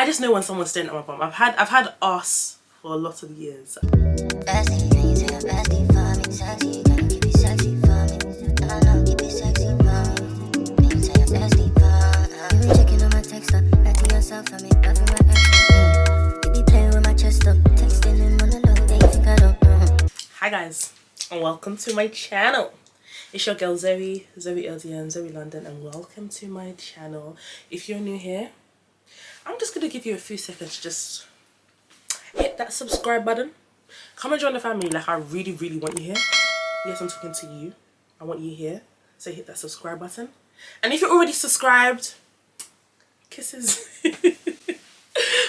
I just know when someone's staring at my bum. I've had ass for a lot of years. Hi guys, and welcome to my channel. It's your girl Zoe LDN, Zoe London, and welcome to my channel. If you're new here, I'm just gonna give you a few seconds, just hit that subscribe button. Come and join the family. Like, I really want you here. Yes, I'm talking to you. I want you here. So hit that subscribe button. And if you're already subscribed, kisses.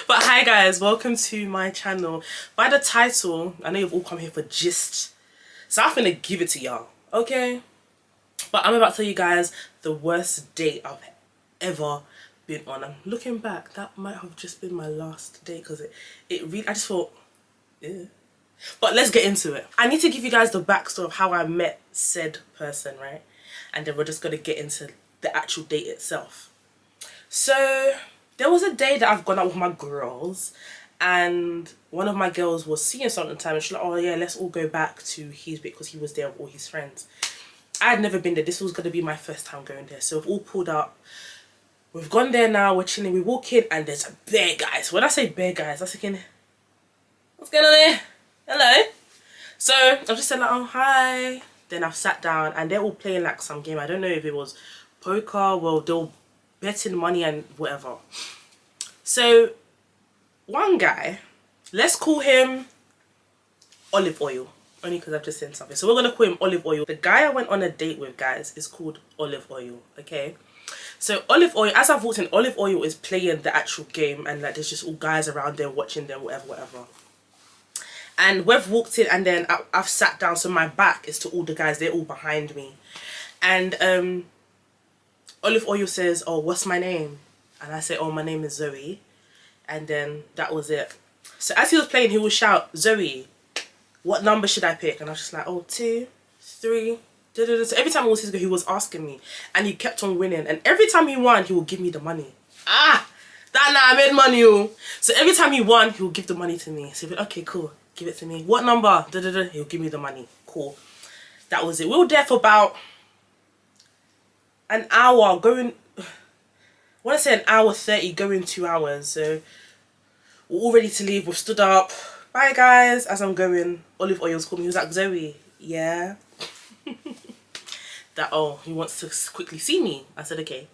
But hi guys, welcome to my channel. By the title, I know you've all come here for gist, so I'm gonna give it to y'all, okay? But I'm about to tell you guys the worst date I've ever been on. I'm looking back, that might have just been my last date, because it really, I just thought, ew. But let's get into it. I need to give you guys the backstory of how I met said person, right? And then we're just gonna get into the actual date itself. So there was a day that I've gone out with my girls, and one of my girls was seeing something time, and she's like, oh yeah, let's all go back to his bit because he was there with all his friends. I had never been there. This was going to be my first time going there. So we've all pulled up. We've gone there now. We're chilling. We walk in and there's a bear guys. When I say bear guys, I'm thinking, what's going on there? Hello. So I've just said like, oh hi. Then I've sat down and they're all playing like some game. I don't know if it was poker. Well, they were betting money and whatever. So one guy, let's call him Olive Oil, only because I've just seen something. So we're gonna call him Olive Oil. The guy I went on a date with, guys, is called Olive Oil. Okay, so Olive Oil, as I've walked in, Olive Oil is playing the actual game, and like there's just all guys around there watching them, whatever. And we've walked in, and then I've sat down, so my back is to all the guys. They're all behind me, and Olive Oil says, oh, what's my name? And I say, oh, my name is Zoe. And then that was it. So as he was playing, he would shout, Zoe, what number should I pick? And I was just like, oh, 2, 3, da, da, da. So every time it was his go, he was asking me. And he kept on winning. And every time he won, he would give me the money. Ah, that night I made money. Oh. So every time he won, he would give the money to me. So he'd be, okay, cool, give it to me. What number? Da, da, da. He'll give me the money. Cool. That was it. We were there for about an hour, going, I want to say an hour 30, going 2 hours. So we're all ready to leave. We've stood up. Bye guys. As I'm going, Olive Oil's called me. He was like, Zoe, yeah. That, oh, he wants to quickly see me. I said, okay.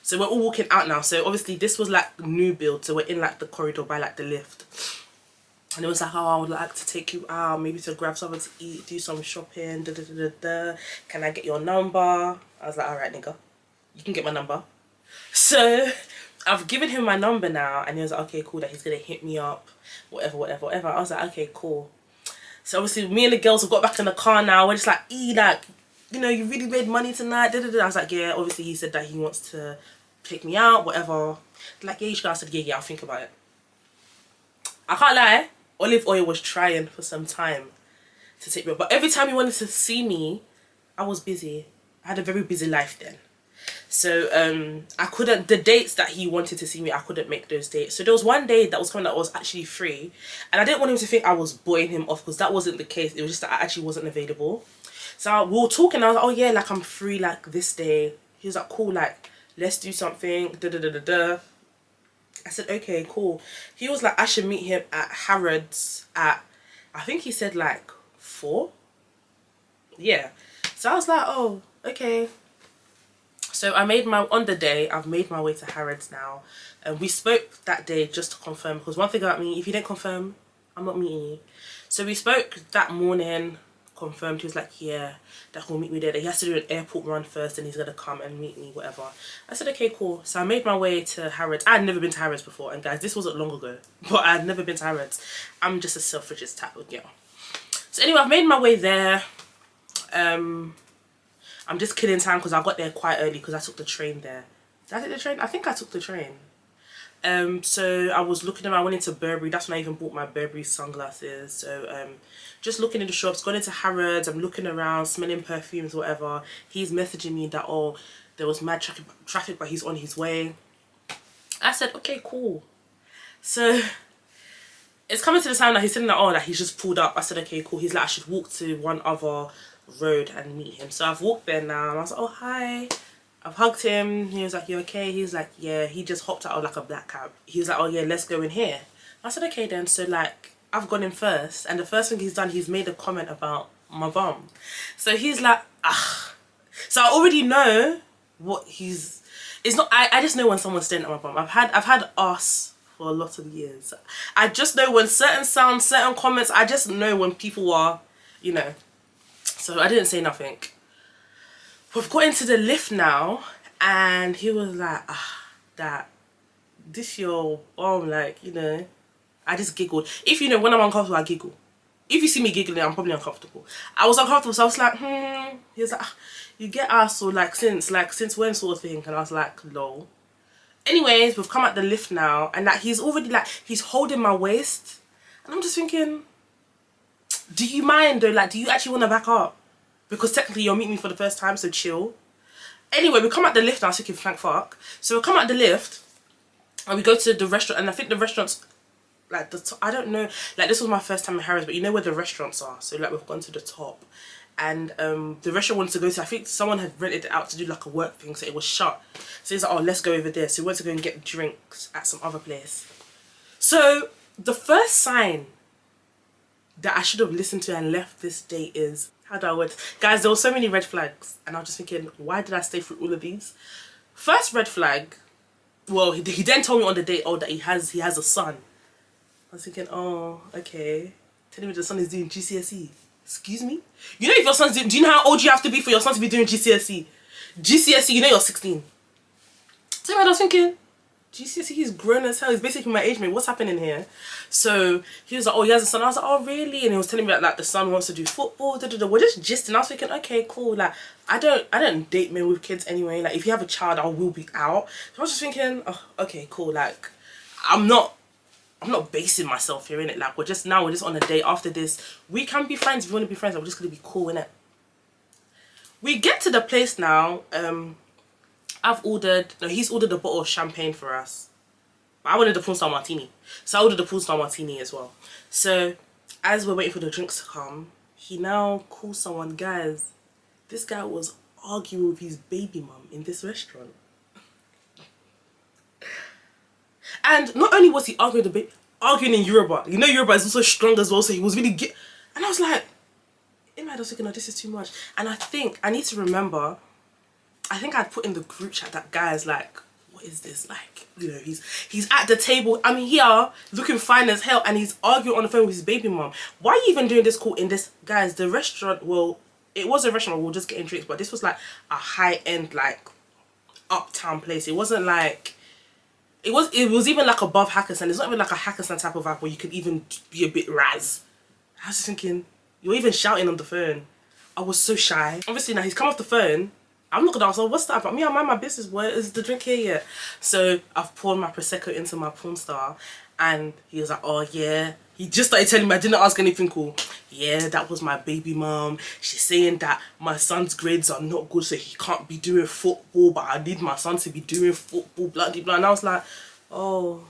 So we're all walking out now. So obviously this was like new build. So we're in like the corridor by like the lift. And it was like, oh, I would like to take you out, maybe to grab something to eat, do some shopping, da da da da da. Can I get your number? I was like, all right, nigga, you can get my number. So I've given him my number now, and he was like, okay, cool, that he's gonna hit me up, whatever. I was like, okay, cool. So obviously me and the girls have got back in the car now. We're just like, like, you know, you really made money tonight, da da da. I was like, yeah. Obviously he said that he wants to take me out, whatever. Like, yeah, you should. I said, yeah, I'll think about it. I can't lie, Olive Oil was trying for some time to take me out, but every time he wanted to see me, I was busy. I had a very busy life then. So I couldn't, the dates that he wanted to see me, I couldn't make those dates. So there was one day that was coming that was actually free, and I didn't want him to think I was buoying him off, because that wasn't the case. It was just that I actually wasn't available. So we were talking, I was like, oh yeah, like I'm free like this day. He was like, cool, like let's do something, da da da da da. I said, okay, cool. He was like, I should meet him at Harrods at, I think he said like 4. Yeah. So I was like, oh, okay. So I made on the day, I've made my way to Harrods now. And we spoke that day just to confirm, because one thing about me, if you didn't confirm, I'm not meeting you. So we spoke that morning, confirmed. He was like, yeah, that he'll meet me there. That he has to do an airport run first and he's gonna come and meet me, whatever. I said, okay, cool. So I made my way to Harrods. I had never been to Harrods before, and guys, this wasn't long ago, but I had never been to Harrods. I'm just a self-righteous type of girl. So anyway, I've made my way there. I'm just killing time because I got there quite early because I took the train there. Did I take the train? I think I took the train. So I was looking around, I went into Burberry. That's when I even bought my Burberry sunglasses. So just looking in the shops, going into Harrods, I'm looking around, smelling perfumes, whatever. He's messaging me that, oh, there was mad traffic, but he's on his way. I said, okay, cool. So it's coming to the time that he's saying that, oh, that he's just pulled up. I said, okay, cool. He's like, I should walk to one other road and meet him. So I've walked there now. And I was like, oh, hi. I've hugged him. He was like, you okay? He's like, yeah. He just hopped out of like a black cab. He was like, oh yeah, let's go in here. I said, okay then. So like, I've gone in first. And the first thing he's done, he's made a comment about my bum. So he's like, ah. So I already know what he's... It's not... I just know when someone's staring at my bum. I've had arse for a lot of years. I just know when certain sounds, certain comments, I just know when people are, you know. So I didn't say nothing. We've got into the lift now, and he was like, that, this your arm, like, you know. I just giggled. If you know, when I'm uncomfortable, I giggle. If you see me giggling, I'm probably uncomfortable. I was uncomfortable, so I was like, He was like, you get us, or like since when sort of thing. And I was like, lol. Anyways, we've come at the lift now, and like he's already like, he's holding my waist. And I'm just thinking, do you mind though? Like, do you actually want to back up? Because technically you're meeting me for the first time, so chill. Anyway, we come at the lift now, I was thinking, thank fuck. So we come at the lift, and we go to the restaurant, and I think the restaurant's like I don't know, like this was my first time in Harrods, but you know where the restaurants are. So like we've gone to the top, and the restaurant wanted to go to, I think someone had rented it out to do like a work thing, so it was shut. So he's like, oh, let's go over there. So we went to go and get drinks at some other place. So the first sign that I should have listened to and left this date is, how do I word? Guys, there were so many red flags, and I was just thinking, why did I stay through all of these? First red flag, well, he then told me on the date, oh, that he has a son. I was thinking, oh, okay. Telling me the son is doing GCSE. Excuse me? You know, if your son's doing... Do you know how old you have to be for your son to be doing GCSE? GCSE, you know you're 16. So I was thinking, GCSE, he's grown as hell. He's basically my age mate. What's happening here? So he was like, oh, he has a son. I was like, oh, really? And he was telling me like the son wants to do football. We're just gisting. I was thinking, okay, cool. Like, I don't date men with kids anyway. Like, if you have a child, I will be out. So I was just thinking, oh, okay, cool. Like, I'm not basing myself here, innit? Like, we're just on a date. After this, we can be friends if you want to be friends. We're just going to be cool, innit? We get to the place now. He's ordered a bottle of champagne for us. I wanted the porn star martini. So I ordered the porn star martini as well. So, as we're waiting for the drinks to come, he now calls someone. Guys, this guy was arguing with his baby mum in this restaurant. And not only was he arguing in Yoruba, you know Yoruba is also strong as well, so he was really and I was like, in my head I was thinking, no, this is too much. And I think, I need to remember, I think I'd put in the group chat that guy's like, what is this? Like, you know, he's at the table, I mean, here, looking fine as hell, and he's arguing on the phone with his baby mom. Why are you even doing this call in this? Guys, the restaurant, well, it was a restaurant, we were just getting drinks, but this was like a high-end, like, uptown place. It wasn't like, it was even like above Hakkasan. It's not even like a Hakkasan type of vibe where you could even be a bit raz. I was just thinking, you're even shouting on the phone. I was so shy. Obviously now he's come off the phone. I'm not gonna ask, what's that about? Me, I mind my business. Where is the drink here yet? So I've poured my Prosecco into my porn star, and he was like, oh yeah. He just started telling me, I didn't ask anything cool. Yeah, that was my baby mom. She's saying that my son's grades are not good, so he can't be doing football, but I need my son to be doing football, blah, blah, blah. And I was like, oh,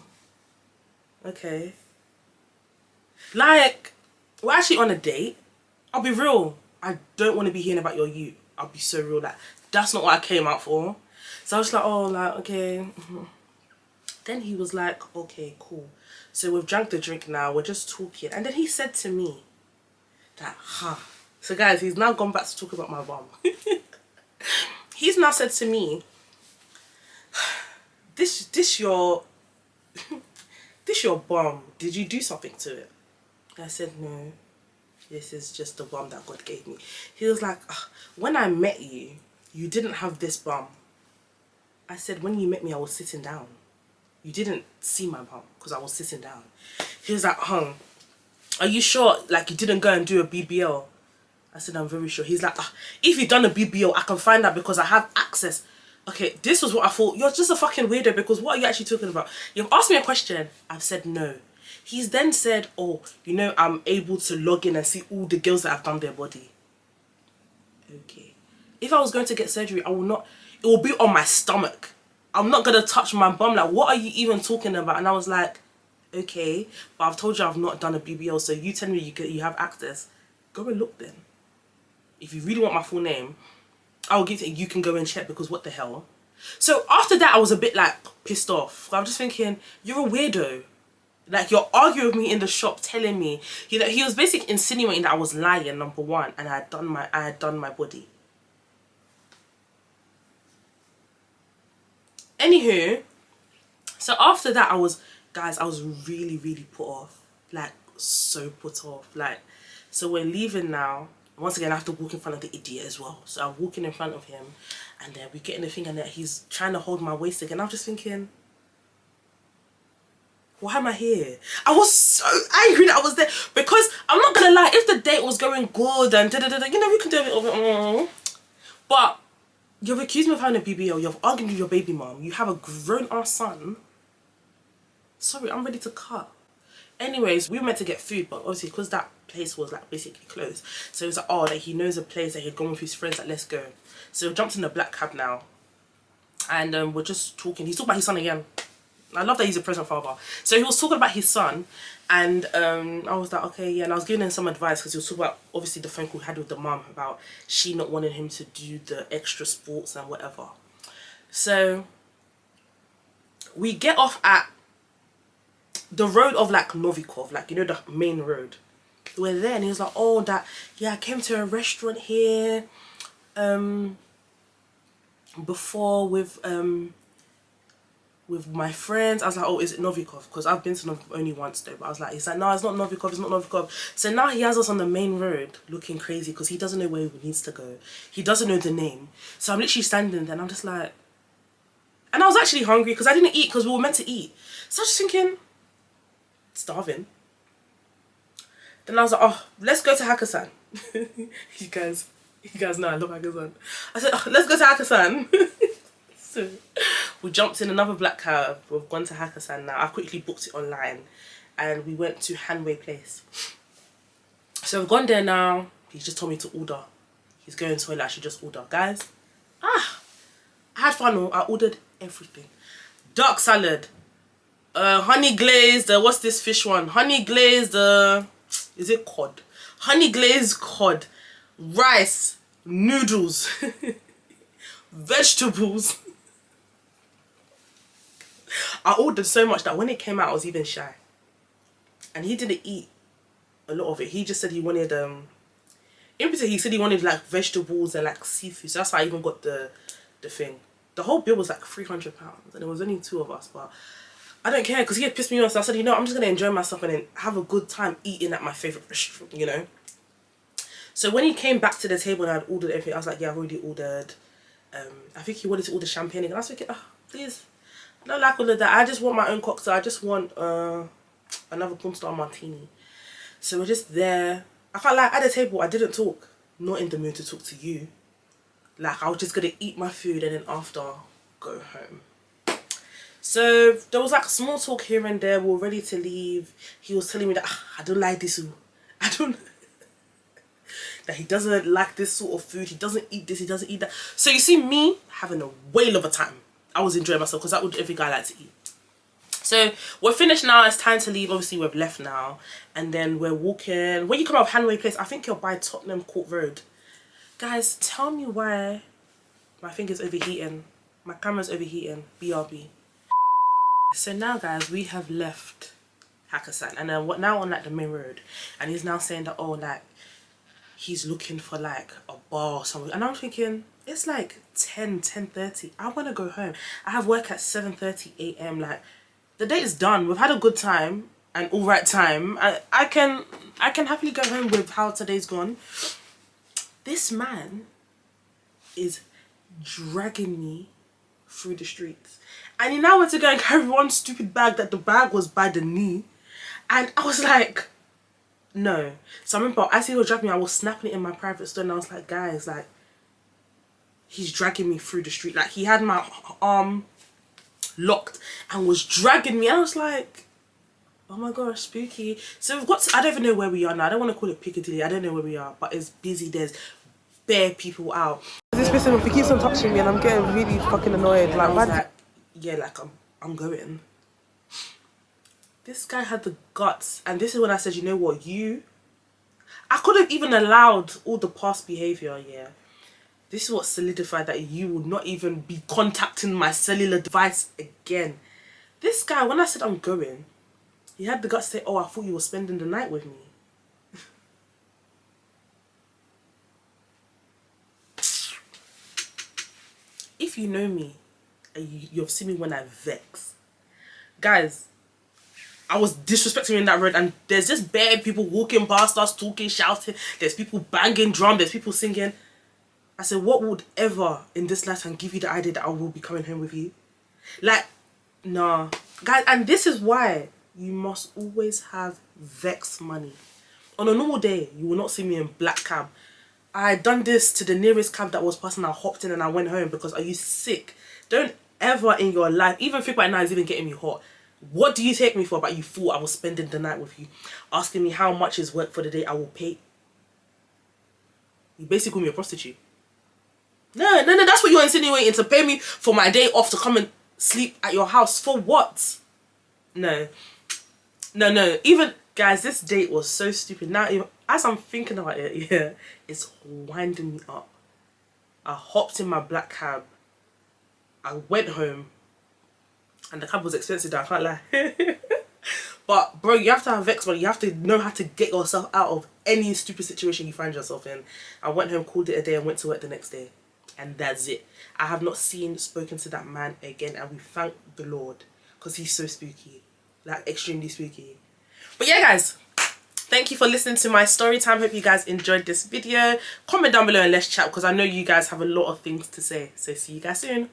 okay. Like, we're actually on a date. I'll be real. I don't want to be hearing about your you. I'll be so real. Like, that's not what I came out for. So I was like, oh, like, okay. Then he was like, okay, cool. So we've drank the drink now, we're just talking. And then he said to me that, So guys, he's now gone back to talk about my bum. He's now said to me, this your bum, did you do something to it? I said, no, this is just the bum that God gave me. He was like, when I met you, you didn't have this bum. I said, when you met me, I was sitting down. You didn't see my bum because I was sitting down. He was like, are you sure, like, you didn't go and do a BBL? I said, I'm very sure. He's like, if you've done a BBL, I can find out because I have access. Okay, this was what I thought. You're just a fucking weirdo, because what are you actually talking about? You've asked me a question. I've said no. He's then said, oh, you know, I'm able to log in and see all the girls that have done their body. Okay. If I was going to get surgery, I will not, it will be on my stomach. I'm not going to touch my bum. Like, what are you even talking about? And I was like, okay, but I've told you I've not done a BBL, so you tell me you have access. Go and look then. If you really want my full name, I'll give it, you can go and check, because what the hell. So after that, I was a bit like pissed off. I'm just thinking, you're a weirdo. Like, you're arguing with me in the shop, telling me, you know, he was basically insinuating that I was lying, number one, and I had done my body. Anywho, so after that, I was really, really put off. Like, so put off. Like, so we're leaving now. Once again, I have to walk in front of the idiot as well. So I'm walking in front of him, and then we get in the thing, and then he's trying to hold my waist again. I'm just thinking, why am I here? I was so angry that I was there, because I'm not gonna lie, if the date was going good and you know, we can do a bit of it, but you've accused me of having a BBL, you've argued with your baby mom, you have a grown ass son. Sorry, I'm ready to cut. Anyways, we were meant to get food, but obviously because that place was like basically closed, so it was like, oh, like he knows a place that he'd gone with his friends, like let's go. So we jumped in the black cab now, and we're just talking. He's talking about his son again. I love that he's a present father. So he was talking about his son, and I was like, okay, yeah, and I was giving him some advice, because he was talking about obviously the phone call he had with the mum about she not wanting him to do the extra sports and whatever. So we get off at the road of like Novikov, like, you know, the main road. We're there, and he was like, oh, that, yeah, I came to a restaurant here before with my friends. I was like, oh, is it Novikov? Because I've been to Novikov only once though. But I was like, he's like, no, it's not Novikov, it's not Novikov. So now he has us on the main road looking crazy, because he doesn't know where he needs to go. He doesn't know the name. So I'm literally standing there, and I'm just like, and I was actually hungry, because I didn't eat, because we were meant to eat. So I was just thinking, starving. Then I was like, oh, let's go to Hakkasan. you guys know I love Hakkasan. I said, oh, let's go to Hakkasan. So we jumped in another black cab. We've gone to Hakkasan now. I've quickly booked it online, and we went to Hanway Place. So we've gone there now. He's just told me to order. He's going to toilet. I should just order. Guys, I had fun. I ordered everything. Duck salad, honey glazed, what's this fish one? Honey glazed, is it cod? Honey glazed cod, rice, noodles, vegetables. I ordered so much that when it came out, I was even shy. And he didn't eat a lot of it. He just said he wanted, in particular, he said he wanted like vegetables and like seafood. So that's why I even got the thing. The whole bill was like £300, and there was only 2 of us, but I don't care, because he had pissed me off. So I said, you know, I'm just going to enjoy myself and then have a good time eating at my favourite restaurant, you know. So when he came back to the table and I'd ordered everything, I was like, yeah, I've already ordered. I think he wanted to order champagne, and I was thinking, oh, please, I don't like all of that. I just want my own cocktail. I just want another porn star martini. So we're just there. I felt like at the table, I didn't talk. Not in the mood to talk to you. Like, I was just going to eat my food and then after, go home. So there was like small talk here and there. We were ready to leave. He was telling me that, I don't like this. I don't... that he doesn't like this sort of food. He doesn't eat this. He doesn't eat that. So you see me having a whale of a time. I was enjoying myself, because that's what every guy likes to eat. So we're finished now. It's time to leave. Obviously, we've left now. And then we're walking. When you come out of Hanway Place, I think you're by Tottenham Court Road. Guys, tell me why my thing is overheating. My camera's overheating. BRB. So now, guys, we have left Hakkasan. And then what now on like the main road. And he's now saying that, oh, like, he's looking for like a bar or something. And I'm thinking, it's like 10:30. I want to go home. I have work at 7:30 AM. Like, the day is done. We've had a good time and all right time. I can happily go home with how today's gone. This man is dragging me through the streets. And he now went to go and carry one stupid bag that the bag was by the knee. And I was like, no. So I remember as he was dragging me, I was snapping it in my private store, and I was like, guys, like, he's dragging me through the street. Like, he had my arm locked and was dragging me. And I was like, oh my gosh, spooky. So we've got to, I don't even know where we are now. I don't want to call it Piccadilly. I don't know where we are, but it's busy. There's bare people out. This person, if he keeps on touching me, and I'm getting really fucking annoyed. Like, like, yeah, like I'm going. This guy had the guts, and this is when I said, you know what, I could have even allowed all the past behaviour, yeah. This is what solidified that you will not even be contacting my cellular device again. This guy, when I said I'm going, he had the guts to say, oh, I thought you were spending the night with me. If you know me, and you've seen me when I vex, guys, I was disrespecting in that road, and there's just bare people walking past us, talking, shouting. There's people banging drum. There's people singing. I said, what would ever in this lifetime give you the idea that I will be coming home with you? Like, nah. Guys, and this is why you must always have vex money. On a normal day, you will not see me in black cab. I had done this to the nearest cab that was passing. I hopped in and I went home because, are you sick? Don't ever in your life, even think right now is even getting me hot. What do you take me for? But you thought I was spending the night with you, asking me how much is work for the day. I will pay. You basically call me a prostitute. No, that's what you're insinuating, to pay me for my day off to come and sleep at your house. For what? No. Even, guys, this date was so stupid. Now, as I'm thinking about it, yeah, it's winding me up. I hopped in my black cab. I went home. And the cab was expensive, I can't lie. But, bro, you have to have vex money. You have to know how to get yourself out of any stupid situation you find yourself in. I went home, called it a day, and went to work the next day. And that's it. I have not spoken to that man again. And we thank the Lord. Because he's so spooky. Like, extremely spooky. But yeah, guys. Thank you for listening to my story time. Hope you guys enjoyed this video. Comment down below and let's chat. Because I know you guys have a lot of things to say. So, see you guys soon.